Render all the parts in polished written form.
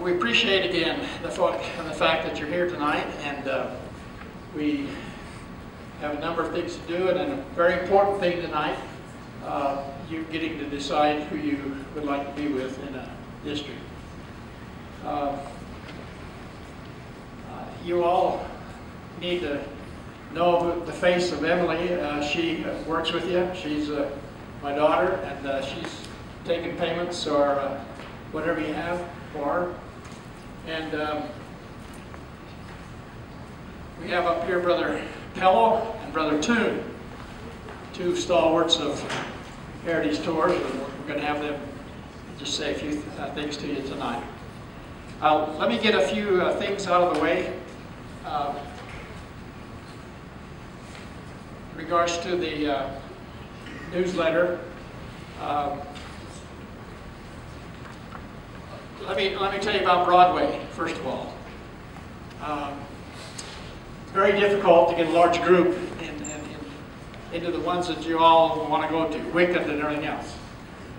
we appreciate again the fact that you're here tonight, and we have a number of things to do, and a very important thing tonight, you getting to decide who you would like to be with in a district. You all need to know the face of Emily. She works with you. She's my daughter, and she's taking payments or whatever you have for her. And we have up here Brother Pello and Brother Toon, two stalwarts of Heritage Tours. We're going to have them just say a few things to you tonight. Let me get a few things out of the way. In regards to the newsletter, let me tell you about Broadway, first of all. It's very difficult to get a large group into the ones that you all want to go to, Wicked and everything else.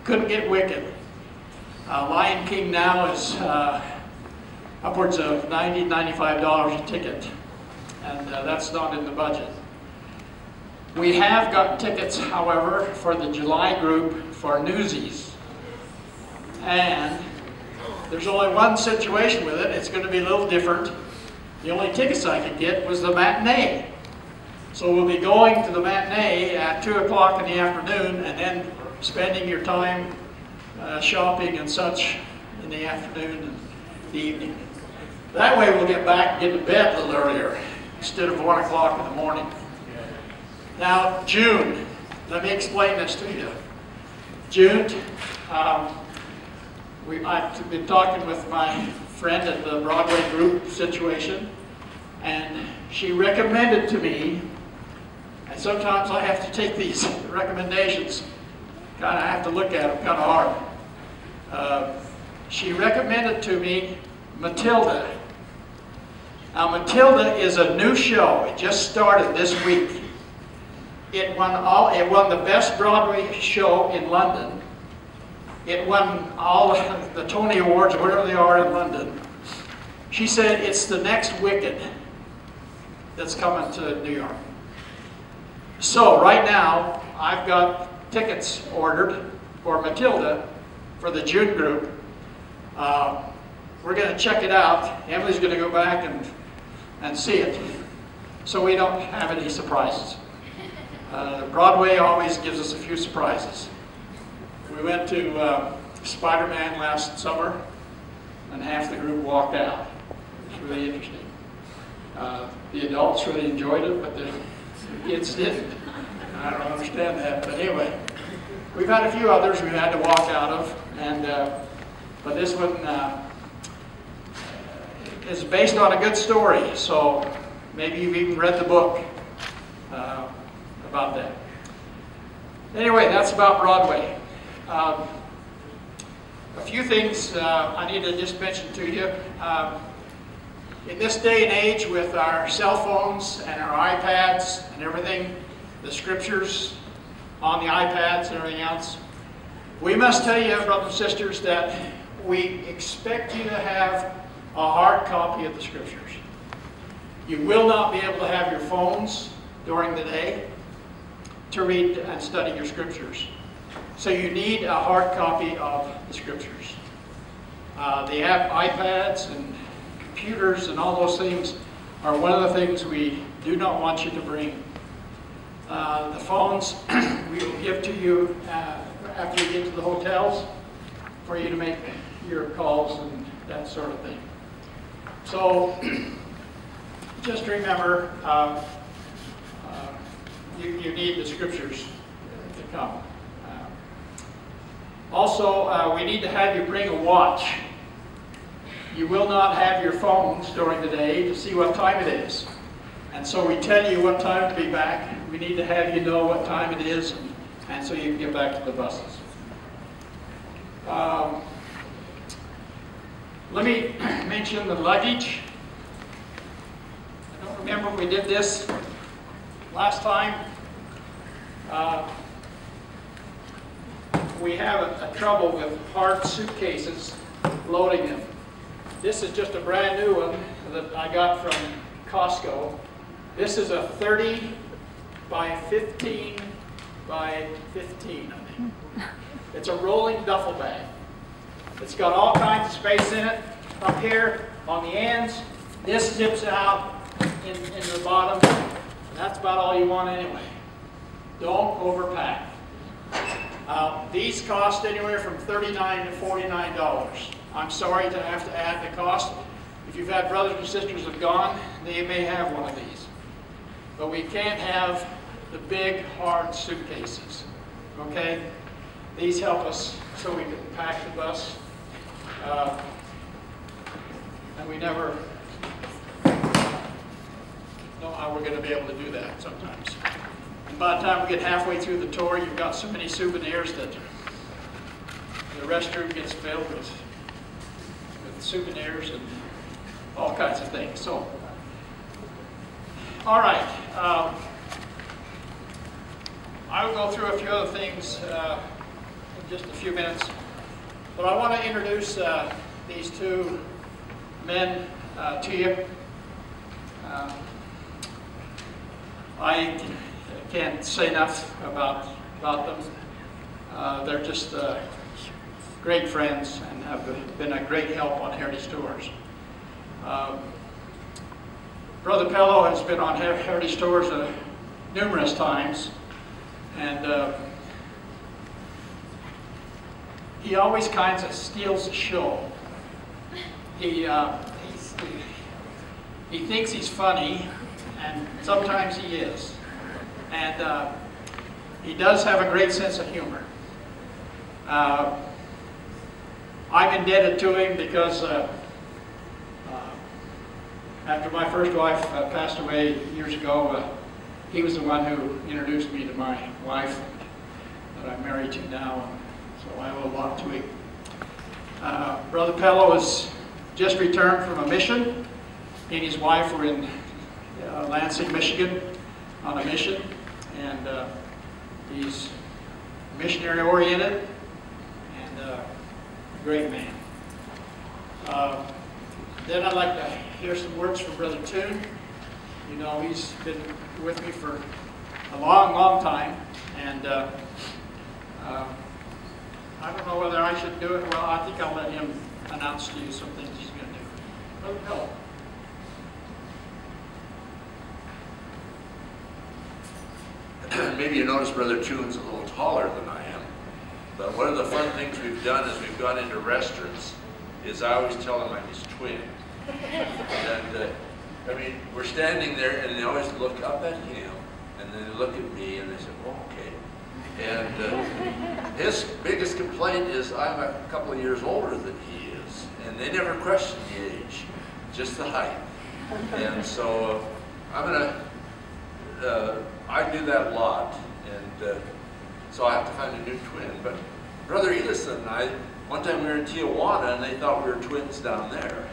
Couldn't get Wicked. Lion King now is upwards of $90, $95 a ticket, and that's not in the budget. We have got tickets, however, for the July group for Newsies, and there's only one situation with it. It's going to be a little different. The only tickets I could get was the matinee. So we'll be going to the matinee at 2 o'clock in the afternoon, and then spending your time shopping and such in the afternoon and the evening. That way we'll get back and get to bed a little earlier instead of 1 o'clock in the morning. Now, June. Let me explain this to you. June, I've been talking with my friend at the Broadway group situation, and she recommended to me, and sometimes I have to take these recommendations, kind of have to look at them kind of hard. She recommended to me Matilda. Now, Matilda is a new show. It just started this week. It won the best Broadway show in London. It won all the Tony Awards, or whatever they are in London. She said it's the next Wicked that's coming to New York. So right now, I've got tickets ordered for Matilda for the June group. We're going to check it out. Emily's going to go back and see it, so we don't have any surprises. Broadway always gives us a few surprises. We went to Spider-Man last summer, and half the group walked out. It was really interesting. The adults really enjoyed it, but the kids didn't. I don't understand that, but anyway, we've had a few others we've had to walk out of, and but this one is based on a good story, so maybe you've even read the book about that. Anyway, that's about Broadway. A few things I need to just mention to you. In this day and age with our cell phones and our iPads and everything, the scriptures on the iPads and everything else, we must tell you, brothers and sisters, that we expect you to have a hard copy of the scriptures. You will not be able to have your phones during the day to read and study your scriptures. So you need a hard copy of the scriptures. They have iPads and computers, and all those things are one of the things we do not want you to bring. The phones we will give to you after you get to the hotels for you to make your calls and that sort of thing. So just remember, you need the scriptures to come. Also, we need to have you bring a watch. You will not have your phones during the day to see what time it is. And so we tell you what time to be back. We need to have you know what time it is, and so you can get back to the buses. Let me mention the luggage. I don't remember if we did this last time. We have a trouble with hard suitcases, loading them. This is just a brand new one that I got from Costco. This is a 30 by 15 by 15, I think. It's a rolling duffel bag. It's got all kinds of space in it. Up here on the ends, this zips out in the bottom. That's about all you want anyway. Don't overpack. These cost anywhere from $39 to $49. I'm sorry to have to add the cost. If you've had brothers and sisters have gone, they may have one of these. But we can't have the big, hard suitcases. Okay? These help us so we can pack the bus. And we never know how we're going to be able to do that sometimes. And by the time we get halfway through the tour, you've got so many souvenirs that the restroom gets filled with souvenirs and all kinds of things. So, all right. I will go through a few other things in just a few minutes. But I want to introduce these two men to you. I can't say enough about them. They're just great friends and have been a great help on Heritage Tours. Brother Pello has been on Heritage Tours numerous times, and he always kind of steals the show. He thinks he's funny, and sometimes he is. And he does have a great sense of humor. I'm indebted to him because after my first wife passed away years ago, he was the one who introduced me to my wife that I'm married to now, and so I owe a lot to him. Brother Pello has just returned from a mission. He and his wife were in Lansing, Michigan on a mission, and he's missionary oriented and a great man. Then I'd like to hear some words from Brother Toon. You know, he's been with me for a long, long time, and I don't know whether I should do it. Well, I think I'll let him announce to you some things he's going to do. Brother Pello. Maybe you notice Brother Toon's a little taller than I am, but one of the fun things we've done as we've gone into restaurants is I always tell them I'm his twin. And I mean, we're standing there and they always look up at him and then they look at me and they say, oh, okay. And his biggest complaint is I'm a couple of years older than he is, and they never question the age, just the height. And so I do that a lot, and so I have to find a new twin. But Brother Edison and I, one time we were in Tijuana and they thought we were twins down there.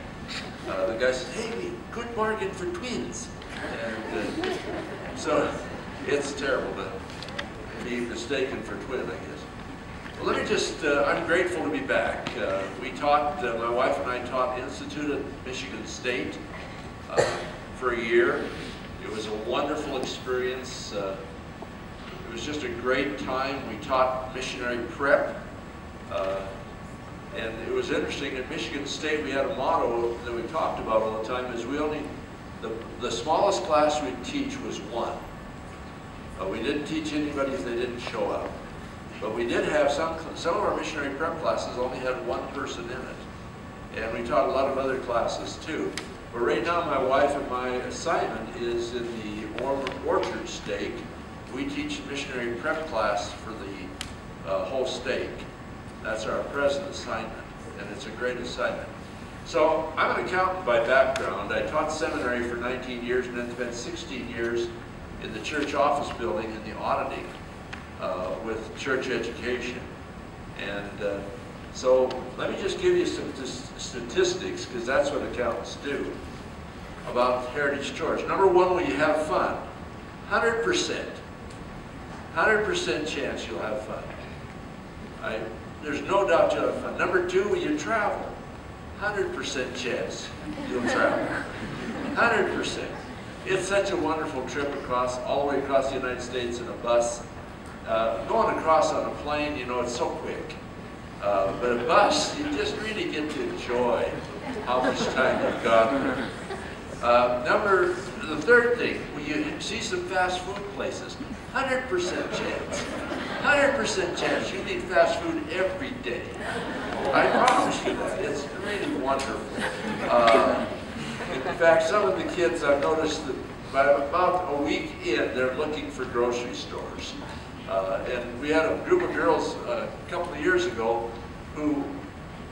The guy said, hey, good bargain for twins. And so it's terrible to be mistaken for twin, I guess. Well, let me just, I'm grateful to be back. We taught, my wife and I taught Institute at Michigan State for a year. It was a wonderful experience. It was just a great time. We taught missionary prep. And it was interesting, at Michigan State we had a motto that we talked about all the time, is we only, the smallest class we'd teach was one. We didn't teach anybody if they didn't show up. But we did have some of our missionary prep classes only had one person in it. And we taught a lot of other classes too. But right now my wife and my assignment is in the Orchard Stake. We teach missionary prep class for the whole stake. That's our present assignment, and it's a great assignment. So I'm an accountant by background. I taught seminary for 19 years and then spent 16 years in the church office building in the auditing with church education. And so let me just give you some statistics, because that's what accountants do, about Heritage Tours. Number one, will you have fun? 100%. 100% chance you'll have fun. There's no doubt you'll have fun. Number two, will you travel? 100% chance you'll travel. 100%. It's such a wonderful trip across, all the way across the United States in a bus. Going across on a plane, you know, it's so quick. But a bus, you just really get to enjoy how much time you've got there. The third thing, when you see some fast food places, 100% chance. 100% chance you need fast food every day. I promise you that. It's really wonderful. In fact, some of the kids, I've noticed that by about a week in, they're looking for grocery stores. And we had a group of girls a couple of years ago who,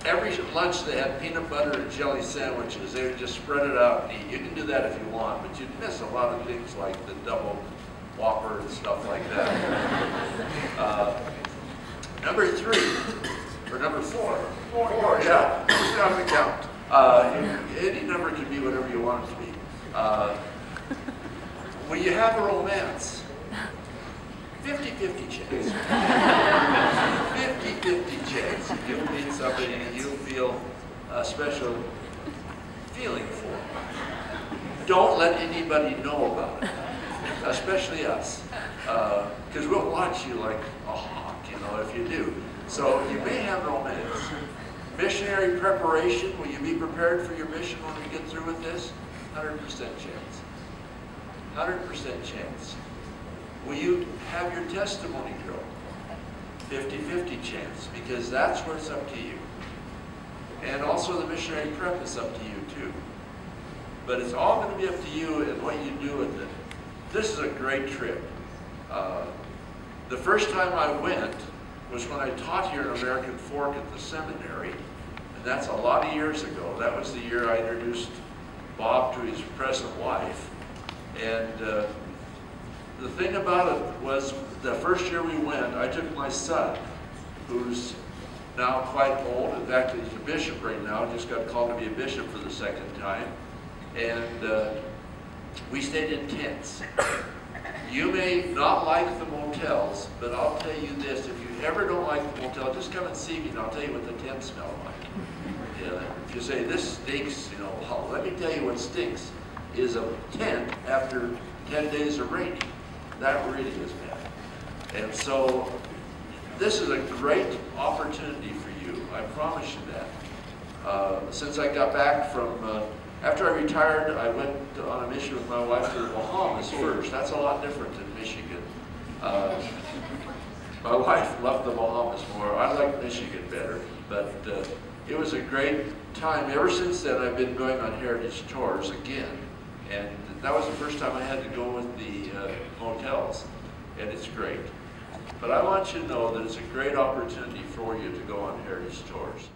every lunch they had peanut butter and jelly sandwiches. They would just spread it out and eat. You can do that if you want, but you'd miss a lot of things like the double Whopper and stuff like that. Number 3, or number 4. 4, yeah, just have to count. Any number can be whatever you want it to be. When you have a romance, 50-50 chance. 50-50 chance you'll meet somebody and you'll feel a special feeling for. Don't let anybody know about it, especially us, because we'll watch you like a hawk, you know, if you do. So you may have romance. Missionary preparation, will you be prepared for your mission when we get through with this? 100% chance. 100% chance. Will you have your testimony grow? 50-50 chance, because that's where it's up to you. And also the missionary prep is up to you too. But it's all going to be up to you and what you do with it. This is a great trip. The first time I went was when I taught here in American Fork at the seminary, and that's a lot of years ago. That was the year I introduced Bob to his present wife. And the thing about it was, the first year we went, I took my son, who's now quite old. In fact, he's a bishop right now, just got called to be a bishop for the second time. And we stayed in tents. You may not like the motels, but I'll tell you this, if you ever don't like the motel, just come and see me and I'll tell you what the tents smell like. Yeah, if you say, this stinks, you know, well, let me tell you what stinks, is a tent after 10 days of raining. That really is bad. And so, this is a great opportunity for you, I promise you that. Since I got back from, after I retired, I went on a mission with my wife to the Bahamas first. That's a lot different than Michigan. My wife loved the Bahamas more. I like Michigan better, but it was a great time. Ever since then, I've been going on heritage tours again, and that was the first time I had to go with the motels, and it's great. But I want you to know that it's a great opportunity for you to go on heritage tours.